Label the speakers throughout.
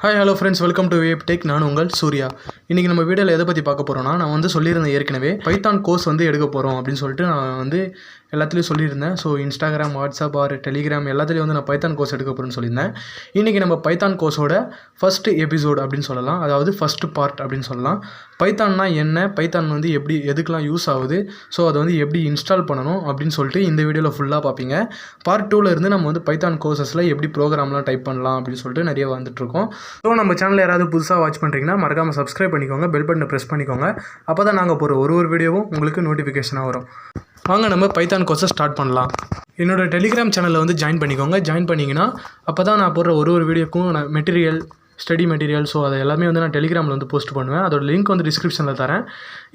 Speaker 1: Hi hello friends, welcome to vape tech. நான் உங்கள் சூர்யா. இன்றைக்கி நம்ம வீடியோவில் எதை பற்றி பார்க்க போகிறோன்னா, நான் வந்து சொல்லியிருந்தேன் ஏற்கனவே பைத்தான் கோர்ஸ் வந்து எடுக்க போகிறோம் அப்படின்னு சொல்லிட்டு நான் வந்து எல்லாத்துலேயும் சொல்லியிருந்தேன். So Instagram, WhatsApp R Telegram எல்லாத்துலேயும் வந்து நான் பைத்தான் கோர்ஸ் எடுக்க போகிறேன்னு சொல்லியிருந்தேன். இன்றைக்கி நம்ம பைத்தான் கோர்ஸோட ஃபஸ்ட்டு எபிசோடு அப்படின்னு சொல்லலாம், அதாவது ஃபஸ்ட்டு பார்ட் அப்படின்னு சொல்லலாம். பைத்தான்னா என்ன, பைத்தான் வந்து எப்படி எதுக்கெலாம் யூஸ் ஆகுது, ஸோ அதை வந்து எப்படி இன்ஸ்டால் பண்ணணும் அப்படின்னு சொல்லிட்டு இந்த வீடியோவில் ஃபுல்லாக பார்ப்பீங்க. பார்ட் 2ல் இருந்து நம்ம வந்து பைத்தான் கோர்சஸில் எப்படி ப்ரோக்ராம்லாம் டைப் பண்ணலாம் அப்படின்னு சொல்லிட்டு நிறைய வந்துட்டுருக்கோம். ஸோ நம்ம சேனலில் யாராவது புதுசாக வாட்ச் பண்ணுறீங்கன்னா மறக்காமல் சப்ஸ்கிரைப் பண்ணிக்கோங்க, பெல் பட்டனை ப்ரெஸ் பண்ணிக்கோங்க. அப்போ தான் நாங்கள் போகிற ஒரு வீடியோவும் உங்களுக்கு நோட்டிஃபிகேஷனாக வரும். வாங்க நம்ம பைத்தான் கோர்ஸை ஸ்டார்ட் பண்ணலாம். என்னோடய டெலிகிராம் சேனலில் வந்து ஜாயின் பண்ணிக்கோங்க. ஜாயின் பண்ணிங்கன்னா அப்போ தான் நான் போடுற ஒரு வீடியோக்கும் நான் மெட்டீரியல், ஸ்டடி மெட்டீரியல், ஸோ அதை எல்லாமே வந்து நான் டெலிகிராமில் வந்து போஸ்ட் பண்ணுவேன். அதோட லிங்க் வந்து டிஸ்கிரிப்ஷனில் தரேன்.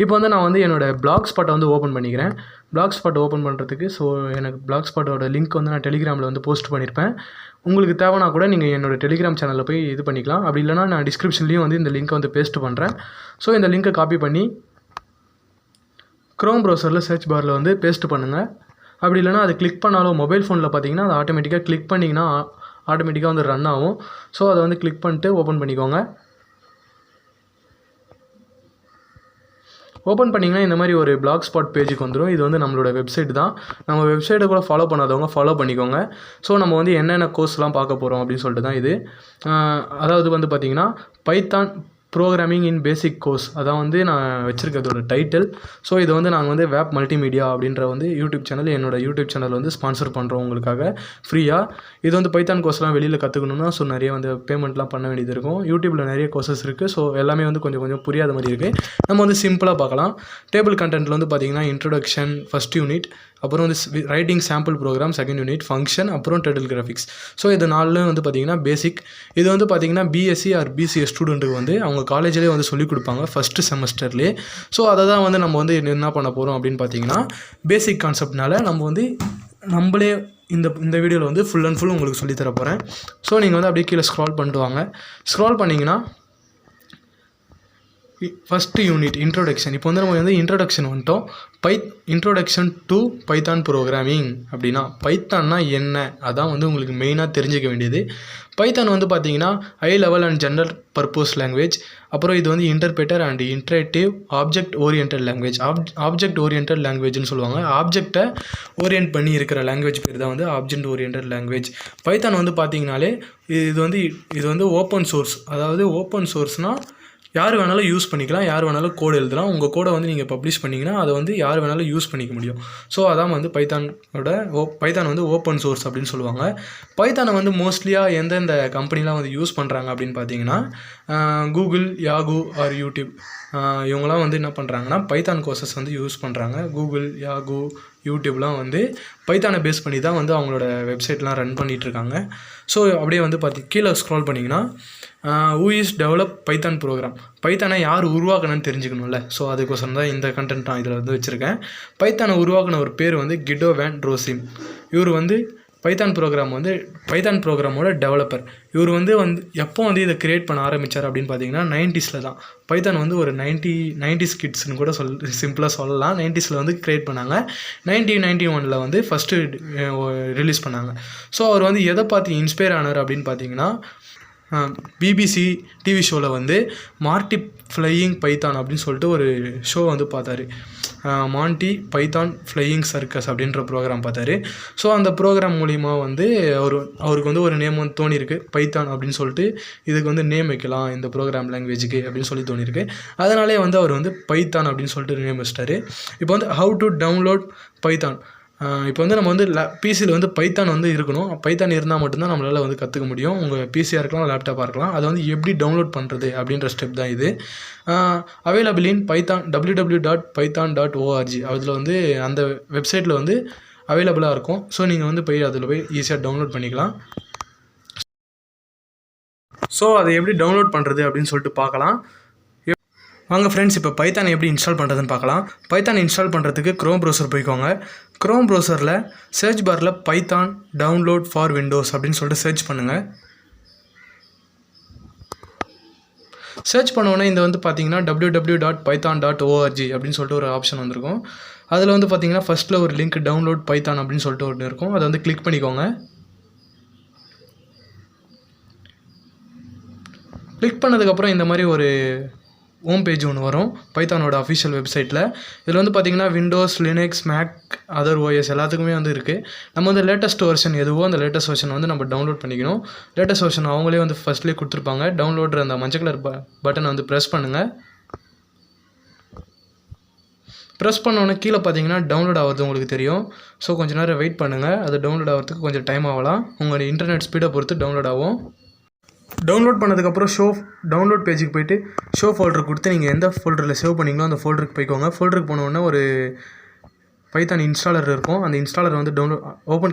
Speaker 1: இப்போ வந்து நான் வந்து என்னோடய பிளாக் ஸ்பாட்டை வந்து ஓப்பன் பண்ணிக்கிறேன். பிளாக் ஸ்பாட் ஓப்பன் பண்ணுறதுக்கு எனக்கு பிளாக் ஸ்பாட்டோட லிங்க் வந்து நான் டெலிகிராமில் வந்து போஸ்ட் பண்ணியிருப்பேன். உங்களுக்கு தேவைன்னா கூட நீங்கள் என்னோடய டெலிகிராம் சேனலில் போய் இது பண்ணிக்கலாம். அப்படி இல்லைனா நான் டிஸ்கிரிப்ஷன்லேயும் வந்து இந்த லிங்க்கை வந்து பேஸ்ட் பண்ணுறேன். ஸோ இந்த லிங்க்கை காப்பி பண்ணி க்ரோம் ப்ரௌசரில் சர்ச் பாரில் வந்து பேஸ்ட் பண்ணுங்கள். அப்படி இல்லைனா அது கிளிக் பண்ணாலும் மொபைல் ஃபோனில் பார்த்தீங்கன்னா அது ஆட்டோமேட்டிக்காக கிளிக் பண்ணிங்கன்னா ஆட்டோமேட்டிக்காக வந்து ரன் ஆகும். ஸோ அதை வந்து கிளிக் பண்ணிட்டு ஓப்பன் பண்ணிக்கோங்க. ஓப்பன் பண்ணிங்கன்னா இந்த மாதிரி ஒரு பிளாக் ஸ்பாட் பேஜுக்கு வந்துடும். இது வந்து நம்மளோட வெப்சைட் தான். நம்ம வெப்சைட்டை கூட ஃபாலோ பண்ணாதவங்க ஃபாலோ பண்ணிக்கோங்க. ஸோ நம்ம வந்து என்னென்ன கோர்ஸ்லாம் பார்க்க போகிறோம் அப்படின்னு சொல்லிட்டு தான் இது. அதாவது வந்து பார்த்திங்கன்னா பைத்தான் ப்ரோக்ராமிங் இன் பேசிக் கோர்ஸ், அதான் வந்து நான் வச்சுருக்கிறதோட டைட்டில். ஸோ இதை வந்து நாங்கள் வந்து வேப் மல்டிமீடியா அப்படின்ற வந்து யூடியூப் சேனல், என்னோடய யூடியூப் சேனல் வந்து ஸ்பான்சர் பண்ணுறோம் உங்களுக்காக ஃப்ரீயாக. இது வந்து பைத்தான் கோர்ஸ்லாம் வெளியில் கற்றுக்கணுன்னா ஸோ நிறைய வந்து பேமெண்ட்லாம் பண்ண வேண்டியது இருக்கும். யூடியூப்பில் நிறைய கோர்சஸ் இருக்குது. ஸோ எல்லாமே வந்து கொஞ்சம் கொஞ்சம் புரியாத மாதிரி இருக்குது. நம்ம வந்து சிம்பிளாக பார்க்கலாம். டேபிள் கண்டென்ட்டில் வந்து பார்த்திங்கன்னா இன்ட்ரொடக்ஷன் ஃபஸ்ட் யூனிட், அப்புறம் வந்து writing sample program second unit, function, அப்புறம் டைட்டில் கிராஃபிக்ஸ். ஸோ இது நாலும் வந்து பார்த்திங்கன்னா பேசிக். இது வந்து பார்த்திங்கன்னா பிஎஸ்சி ஆர் பிசிஏ ஸ்டூடெண்ட்டுக்கு வந்து அவங்க காலேஜ்லேயே வந்து சொல்லிக் கொடுப்பாங்க ஃபஸ்ட்டு செமஸ்டர்லேயே. ஸோ அதை தான் வந்து நம்ம வந்து என்ன பண்ண போகிறோம் அப்படின்னு பார்த்திங்கன்னா பேசிக் கான்செப்ட்னால நம்ம வந்து நம்மளே இந்த வீடியோவில் வந்து ஃபுல் அண்ட் ஃபுல் உங்களுக்கு சொல்லித்தர போகிறேன். ஸோ நீங்கள் வந்து அப்படியே கீழே ஸ்க்ரால் பண்ணிட்டு வாங்க. ஸ்க்ரால் பண்ணிங்கன்னா ஃபஸ்ட்டு யூனிட் இன்ட்ரோடக்ஷன். இப்போ வந்து நம்ம வந்து இன்ட்ரோடக்ஷன் வந்துட்டோம். இன்ட்ரோடக்ஷன் டு பைத்தான் ப்ரோக்ராமிங் அப்படின்னா பைத்தான்னா என்ன, அதான் வந்து உங்களுக்கு மெயினாக தெரிஞ்சிக்க வேண்டியது. பைத்தான் வந்து பார்த்தீங்கன்னா high level and general purpose language. அப்புறம் இது வந்து interpreter and interactive object oriented language. Object oriented லாங்குவேஜ்னு சொல்லுவாங்க. ஆப்ஜெக்டை ஓரியன்ட் பண்ணி இருக்கிற லாங்குவேஜ் பேர் தான் வந்து ஆப்ஜெக்ட் ஓரியன்டட் லாங்குவேஜ். பைத்தான் வந்து பார்த்தீங்கனாலே இது வந்து ஓப்பன் சோர்ஸ். அதாவது ஓப்பன் சோர்ஸ்னால் யார் வேணாலும் யூஸ் பண்ணிக்கலாம், யார் வேணாலும் கோடு எழுதலாம். உங்கள் கோடை வந்து நீங்கள் பப்ளிஷ் பண்ணிங்கன்னா அதை வந்து யார் வேணாலும் யூஸ் பண்ணிக்க முடியும். ஸோ அதான் வந்து பைத்தான் வந்து ஓப்பன் சோர்ஸ் அப்படின்னு சொல்லுவாங்க. பைத்தானை வந்து மோஸ்ட்லியாக எந்தெந்த கம்பெனிலாம் வந்து யூஸ் பண்ணுறாங்க அப்படின்னு பார்த்தீங்கன்னா கூகுள், யாகு ஆர் யூடியூப், இவங்களாம் வந்து என்ன பண்ணுறாங்கன்னா பைத்தான் கோர்சஸ் வந்து யூஸ் பண்ணுறாங்க. கூகுள், யாகு, யூடியூப்லாம் வந்து பைத்தானை பேஸ் பண்ணி தான் வந்து அவங்களோட வெப்சைட்லாம் ரன் பண்ணிகிட்ருக்காங்க. ஸோ அப்படியே வந்து கீழே ஸ்க்ரால் பண்ணிங்கன்னா who is develop Python program, பைத்தானை யார் உருவாக்கணும்னு தெரிஞ்சுக்கணும்ல. ஸோ அதுக்கோசரம் தான் இந்த கண்டென்ட் நான் இதில் வந்து வச்சுருக்கேன். பைத்தானை உருவாக்கின ஒரு பேர் வந்து கிடோ வேன் ரோசிம். இவர் வந்து பைத்தான் ப்ரோக்ராமோட டெவலப்பர். இவர் வந்து எப்போ வந்து இதை கிரியேட் பண்ண ஆரம்பித்தார் அப்படின்னு பார்த்தீங்கன்னா 90s தான். பைத்தான் வந்து ஒரு 90s கிட்ஸ்னு கூட சிம்பிளாக சொல்லலாம். 90s வந்து கிரியேட் பண்ணாங்க. 1991 வந்து ஃபஸ்ட்டு ரிலீஸ் பண்ணாங்க. ஸோ அவர் வந்து எதை பார்த்து இன்ஸ்பயர் ஆனார் அப்படின்னு பார்த்தீங்கன்னா பிபிசி டிவி ஷோவில் வந்து மார்ட்டி ஃப்ளையிங் பைத்தான் அப்படின்னு சொல்லிட்டு ஒரு ஷோ வந்து பார்த்தாரு. மாண்டி பைத்தான் ஃப்ளையிங் சர்க்கஸ் அப்படின்ற ப்ரோக்ராம் பார்த்தாரு. ஸோ அந்த ப்ரோக்ராம் மூலிமா வந்து அவருக்கு வந்து ஒரு நேம் வந்து தோணியிருக்கு, பைத்தான் அப்படின்னு சொல்லிட்டு இதுக்கு வந்து நேம் வைக்கலாம் இந்த ப்ரோக்ராம் லாங்குவேஜுக்கு அப்படின்னு சொல்லி தோணியிருக்கு. அதனாலே வந்து அவர் வந்து பைத்தான் அப்படின்னு சொல்லிட்டு நேம் வச்சிட்டாரு. இப்போ வந்து ஹவு டு டவுன்லோட் பைத்தான். இப்போ வந்து நம்ம வந்து பிசியில் வந்து பைத்தான் வந்து இருக்கணும். பைத்தான் இருந்தால் மட்டும்தான் நம்மளால் வந்து கற்றுக்க முடியும். உங்கள் பிசியாக இருக்கலாம், லேப்டாப்பாக இருக்கலாம். அதை வந்து எப்படி டவுன்லோட் பண்ணுறது அப்படின்ற ஸ்டெப் தான் இது. Available in Python www.python.org. அதில் வந்து அந்த வெப்சைட்டில் வந்து அவைலபிளாக இருக்கும். ஸோ நீங்கள் வந்து அதில் போய் ஈஸியாக டவுன்லோட் பண்ணிக்கலாம். ஸோ அதை எப்படி டவுன்லோட் பண்ணுறது அப்படின்னு சொல்லிட்டு பார்க்கலாம். வாங்க ஃப்ரெண்ட்ஸ், இப்போ பைத்தான் எப்படி இன்ஸ்டால் பண்ணுறதுன்னு பார்க்கலாம். பைத்தான் இன்ஸ்டால் பண்ணுறதுக்கு க்ரோம் ப்ரௌசர் போய்க்கோங்க. க்ரோம் ப்ரௌசரில் சர்ச் பாரில் பைத்தான் டவுன்லோட் ஃபார் விண்டோஸ் அப்படின்னு சொல்லிட்டு சர்ச் பண்ணுங்கள். சர்ச் பண்ணோன்னே இந்த வந்து பார்த்தீங்கன்னா www.python.org அப்படின்னு சொல்லிட்டு ஒரு ஆப்ஷன் வந்திருக்கும். அதில் வந்து பார்த்தீங்கன்னா ஃபஸ்ட்டில் ஒரு லிங்க் டவுன்லோட் பைத்தான் அப்படின்னு சொல்லிட்டு ஒன்று இருக்கும். அதை வந்து கிளிக் பண்ணிக்கோங்க. கிளிக் பண்ணதுக்கப்புறம் இந்த மாதிரி ஒரு ஹோம் பேஜ் ஒன்று வரும் பைத்தானோட அஃபிஷியல் வெப்சைட்டில். இதில் வந்து பார்த்திங்கன்னா Windows, Linux, Mac, other OS எல்லாத்துக்குமே வந்து இருக்குது. நம்ம வந்து லேட்டஸ்ட் வெர்ஷன் எதுவோ அந்த லேட்டஸ்ட் வெர்ஷன் வந்து நம்ம டவுன்லோட் பண்ணிக்கணும். லேட்டஸ்ட் வெர்ஷன் அவங்களே வந்து ஃபஸ்ட்லேயே கொடுத்துருப்பாங்க. டவுன்லோடுற அந்த மஞ்சள் கலர் பட்டனை வந்து ப்ரெஸ் பண்ணுங்கள். ப்ரெஸ் பண்ணோன்னே கீழே பார்த்தீங்கன்னா டவுன்லோட் ஆகிறது உங்களுக்கு தெரியும். ஸோ கொஞ்சம் நேரம் வெயிட் பண்ணுங்கள். அது டவுன்லோட் ஆகிறதுக்கு கொஞ்சம் டைம் ஆகலாம். உங்களோட இன்டர்நெட் ஸ்பீடை பொறுத்து டவுன்லோட் ஆகும். டவுன்லோட் பண்ணதுக்கப்புறம் டவுன்லோட் பேஜுக்கு போய்ட்டு ஷோ ஃபோல்டர் கொடுத்து நீங்கள் எந்த ஃபோல்டரில் சேவ் பண்ணிங்களோ அந்த ஃபோல்டருக்கு போய்க்கோங்க. ஃபோல்டருக்கு போனோடனே ஒரு பைத்தான் இன்ஸ்டாலர் இருக்கும். அந்த இன்ஸ்டாலரை வந்து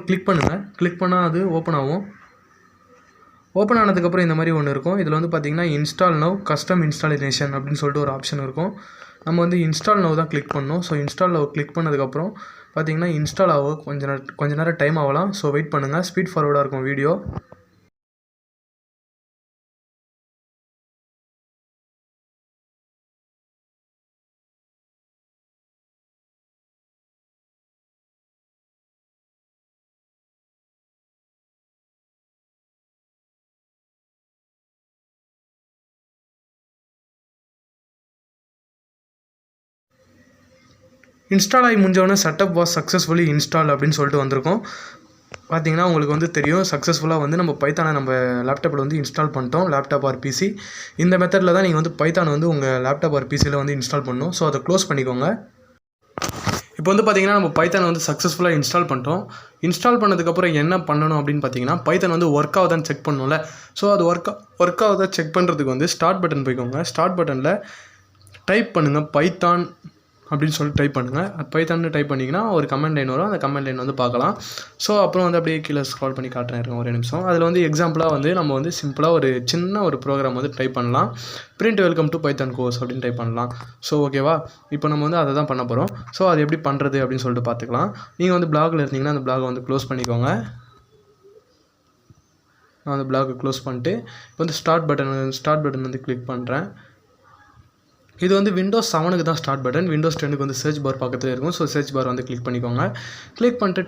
Speaker 1: கிளிக் பண்ணுங்கள். கிளிக் பண்ணால் அது ஓப்பன் ஆகும். ஓப்பன் ஆனதுக்கப்புறம் இந்த மாதிரி ஒன்று இருக்கும். இதில் வந்து பார்த்திங்கன்னா இன்ஸ்டால் நவ் கஸ்டம் இன்ஸ்டாலேஷன் அப்படின்னு சொல்லிட்டு ஒரு ஆப்ஷன் இருக்கும். நம்ம வந்து இன்ஸ்டால் நவ் தான் கிளிக் பண்ணணும். ஸோ இன்ஸ்டால் நவ் கிளிக் பண்ணதுக்கப்புறம் பார்த்திங்கன்னா இன்ஸ்டால் ஆகும். கொஞ்சம் நேரம் டைம் ஆகலாம். ஸோ வெயிட் பண்ணுங்கள். ஸ்பீட் ஃபார்வர்டாக இருக்கும் வீடியோ. இன்ஸ்டால் ஆகி முடிஞ்சவொடனே செட்டப் வாஸ் சக்ஸஸ்ஃபுல்லி இன்ஸ்டால் அப்படின்னு சொல்லிட்டு வந்திருக்கும். பார்த்தீங்கன்னா உங்களுக்கு வந்து தெரியும் சக்ஸஸ்ஃபுல்லாக வந்து நம்ம பைத்தானை நம்ம லேப்டாப்பில் வந்து இன்ஸ்டால் பண்ணிட்டோம். லேப்டாப் ஆர் பிசி இந்த மெத்தடில் தான் நீங்கள் வந்து பைத்தானை வந்து உங்கள் லேப்டாப் ஆர் பிசியில் வந்து இன்ஸ்டால் பண்ணணும். ஸோ அதை க்ளோஸ் பண்ணிக்கோங்க. இப்போ வந்து பார்த்திங்கன்னா நம்ம பைத்தானை வந்து சக்ஸஸ்ஃபுல்லாக இன்ஸ்டால் பண்ணிட்டோம். இன்ஸ்டால் பண்ணதுக்கப்புறம் என்ன பண்ணணும் அப்படின்னு பார்த்தீங்கன்னா பைத்தான் வந்து ஒர்க் ஆகுதான்னு செக் பண்ணணும்ல. ஸோ அது ஒர்க் ஆகுதா செக் பண்ணுறதுக்கு வந்து ஸ்டார்ட் பட்டன் போய்க்கோங்க. ஸ்டார்ட் பட்டனில் டைப் பண்ணுங்கள் பைத்தான் அப்படின்னு சொல்லிட்டு டைப் பண்ணுங்கள். அது பைத்தான்னு டைப் பண்ணிங்கன்னா ஒரு கமெண்ட் லைன் வரும். அந்த கமெண்ட் லைன் வந்து பார்க்கலாம். ஸோ அப்புறம் வந்து அப்படியே கீழே ஸ்க்ரால் பண்ணி காட்டுறேன் ஒரு நிமிஷம். அதில் வந்து எக்ஸாம்பிளாக வந்து நம்ம வந்து சிம்பிளாக ஒரு சின்ன ஒரு ப்ரோக்ராம் வந்து டைப் பண்ணலாம். Print welcome to Python course அப்படின்னு டைப் பண்ணலாம். ஸோ ஓகேவா, இப்போ நம்ம வந்து அதை தான் பண்ண போகிறோம். ஸோ அது எப்படி பண்ணுறது அப்படின்னு சொல்லிட்டு பார்த்துக்கலாம். நீங்கள் வந்து பிளாகில் இருந்தீங்கன்னா அந்த பிளாகை வந்து க்ளோஸ் பண்ணிக்கோங்க. நான் அந்த பிளாகை க்ளோஸ் பண்ணிட்டு இப்போ வந்து ஸ்டார்ட் பட்டன் வந்து கிளிக் பண்ணுறேன். இது வந்து விண்டோஸ் 7க்கு தான் ஸ்டார்ட் பட்டன். விண்டோஸ் 10க்கு வந்து சர்ச் பார் பக்கத்தில் இருக்கும். ஸோ சர்ச் பார் வந்து கிளிக் பண்ணிக்கோங்க. கிளிக் பண்ணிட்டு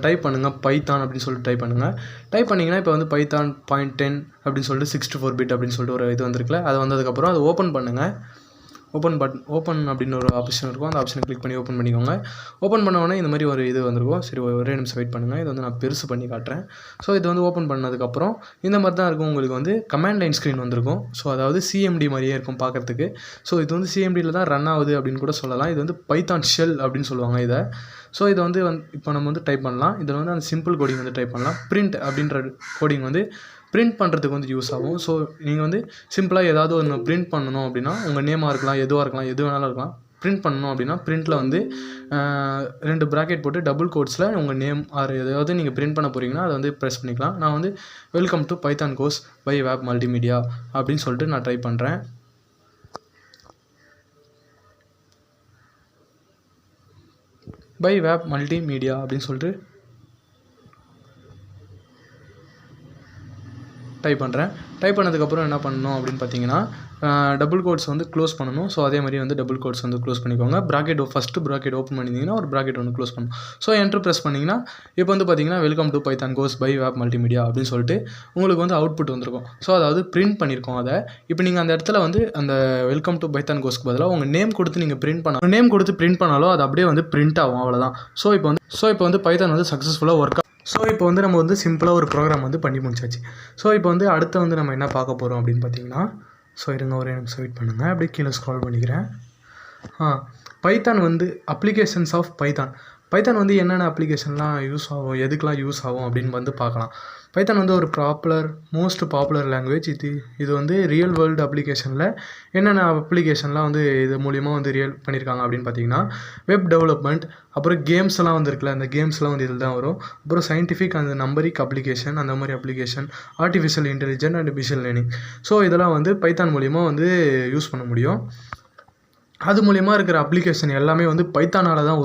Speaker 1: டைப் பண்ணுங்கள் பைத்தான் அப்படின்னு சொல்லிட்டு டைப் பண்ணுங்கள். டைப் பண்ணிங்கன்னா இப்போ வந்து பைத்தான் 0.10 அப்படின்னு சொல்லிட்டு 64 பிட் அப்படின்னு சொல்லிட்டு ஒரு இது வந்துருக்குல்ல. அது வந்ததுக்கப்புறம் அதை ஓப்பன் பண்ணுங்கள். ஓப்பன் அப்படின்னு ஒரு ஆப்ஷன் இருக்கும். அந்த ஆப்ஷனை கிளிக் பண்ணி ஓப்பன் பண்ணிக்கோங்க. ஓப்பன் பண்ணோடனே இந்த மாதிரி ஒரு இது வந்துருக்கும். சரி, ஒரே நிமிஷம் வெயிட் பண்ணுங்கள். இது வந்து நான் பெருசு பண்ணி காட்டுறேன். ஸோ இது வந்து ஓப்பன் பண்ணதுக்கப்புறம் இந்த மாதிரி தான் இருக்கும். உங்களுக்கு வந்து கமாண்ட் லைன் ஸ்க்ரீன் வந்திருக்கும். ஸோ அதாவது சிஎம்டி மாதிரியே இருக்கும் பார்க்குறதுக்கு. ஸோ இது வந்து சிஎம்டியில் தான் ரன் ஆகுது அப்படின்னு கூட சொல்லலாம். இது வந்து பைத்தான் ஷெல் அப்படின்னு சொல்லுவாங்க இதை. ஸோ இதை வந்து இப்போ நம்ம வந்து டைப் பண்ணலாம். இதில் வந்து அந்த சிம்பிள் கோடிங் வந்து டைப் பண்ணலாம். பிரிண்ட் அப்படின்ற கோடிங் வந்து பிரிண்ட் பண்ணுறதுக்கு வந்து யூஸ் ஆகும். ஸோ நீங்கள் வந்து சிம்பிளாக ஏதாவது ஒன்று பிரிண்ட் பண்ணணும் அப்படின்னா உங்கள் நேமாக இருக்கலாம், எதுவாக இருக்கலாம், எது வேணாலும் இருக்கலாம். பிரிண்ட் பண்ணணும் அப்படின்னா பிரிண்ட்டில் வந்து 2 ப்ராக்கெட் போட்டு டபுள் கோட்ஸில் உங்கள் நேம் ஆர் எதாவது நீங்கள் பிரிண்ட் பண்ண போகிறீங்கன்னா அதை வந்து ப்ரெஸ் பண்ணிக்கலாம். நான் வந்து welcome to Python course by Wave Multimedia அப்படின்னு சொல்லிட்டு நான் டைப் பண்ணுறேன். பை வேப் மல்டிமீடியா அப்படின்னு சொல்லிட்டு டைப் பண்ணுறேன். டைப் பண்ணதுக்கப்புறம் என்ன பண்ணணும் அப்படின்னு பார்த்தீங்கன்னா டபுள் கோட்ஸ் வந்து க்ளோஸ் பண்ணணும். ஸோ அதே மாதிரி வந்து டபுள் கோட்ஸ் வந்து க்ளோஸ் பண்ணிக்கோங்க. ஃபஸ்ட்டு ப்ராக்கெட் ஓப்பன் பண்ணிங்கன்னா ஒரு ப்ராக்கெட் ஒன்று க்ளோஸ் பண்ணணும். ஸோ என்ட்ரு ப்ரெஸ் பண்ணிங்கன்னா இப்போ வந்து பார்த்தீங்கன்னா welcome to Python course by Wave Multimedia அப்படின்னு சொல்லிட்டு உங்களுக்கு வந்து அவுட்புட் வந்திருக்கும். ஸோ அதாவது பிரிண்ட் பண்ணியிருக்கோம் அதை. இப்போ நீங்கள் அந்த இடத்துல வந்து அந்த வெல்கம் டு பைத்தான் கோர்ஸ்க்கு பதிலாக உங்கள் நேம் கொடுத்து நீங்கள் பிரிண்ட் பண்ணாலும் அது அப்படியே வந்து பிரிண்ட் ஆகும். அவ்வளோதான். ஸோ இப்போ வந்து பைத்தான் வந்து சக்ஸஸ்ஃபுல்லாக ஒர்க். ஸோ இப்போ வந்து நம்ம வந்து சிம்பிளாக ஒரு ப்ரோக்ராம் வந்து பண்ணி முடிச்சாச்சு. ஸோ இப்போ வந்து அடுத்து வந்து நம்ம என்ன பார்க்க போகிறோம் அப்படின்னு பார்த்தீங்கன்னா, ஸோ இருங்க ஒரே நிமிஷம் வெயிட் பண்ணுங்கள். அப்படியே கீழே ஸ்க்ரால் பண்ணிக்கிறேன். பைத்தான் வந்து அப்ளிகேஷன்ஸ் ஆஃப் பைத்தான் வந்து என்னென்ன அப்ளிகேஷன்லாம் யூஸ் ஆகும், எதுக்கெலாம் யூஸ் ஆகும் அப்படின்னு வந்து பார்க்கலாம். பைத்தான் வந்து ஒரு மோஸ்ட் பாப்புலர் லாங்குவேஜ். இது வந்து ரியல் வேர்ல்டு அப்ளிகேஷனில் என்னென்ன அப்ளிகேஷன்லாம் வந்து இது மூலிமா வந்து பண்ணியிருக்காங்க அப்படின்னு பார்த்தீங்கன்னா வெப் டெவலப்மெண்ட், அப்புறம் கேம்ஸ் எல்லாம் வந்துருக்குல்ல, அந்த கேம்ஸ்லாம் வந்து இதில் தான் வரும். அப்புறம் சயின்டிஃபிக் அந்த நம்பரிக் அப்ளிகேஷன், அந்த மாதிரி application, artificial intelligence and machine learning. So இதெல்லாம் வந்து பைத்தான் மூலிமா வந்து யூஸ் பண்ண முடியும். அது மூலிமா இருக்கிற அப்ளிகேஷன் எல்லாமே வந்து பைத்தானால் தான்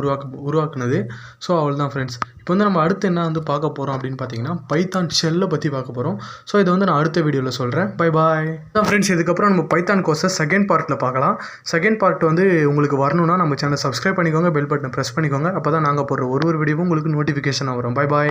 Speaker 1: உருவாக்குனது. ஸோ அவ்வளோதான் ஃப்ரெண்ட்ஸ். இப்போ வந்து நம்ம அடுத்து என்ன வந்து பார்க்க போகிறோம் அப்படின்னு பார்த்தீங்கன்னா பைத்தான் ஷெல்லை பற்றி பார்க்க போகிறோம். ஸோ இதை வந்து நான் அடுத்த வீடியோவில் சொல்கிறேன். பை தான் ஃப்ரெண்ட்ஸ். இதுக்கப்புறம் நம்ம பைத்தான் கோர்ஸை செகண்ட் பார்ட்டில் பார்க்கலாம். செகண்ட் பார்ட் வந்து உங்களுக்கு வரணும்னா நம்ம சேனலை சப்ஸ்கிரைப் பண்ணிக்கோங்க, பெல் பட்டனை ப்ரெஸ் பண்ணிக்கோங்க. அப்போ தான் நாங்கள் போடுற ஒரு வீடியோவும் உங்களுக்கு நோட்டிஃபிகேஷன் வரும். பை.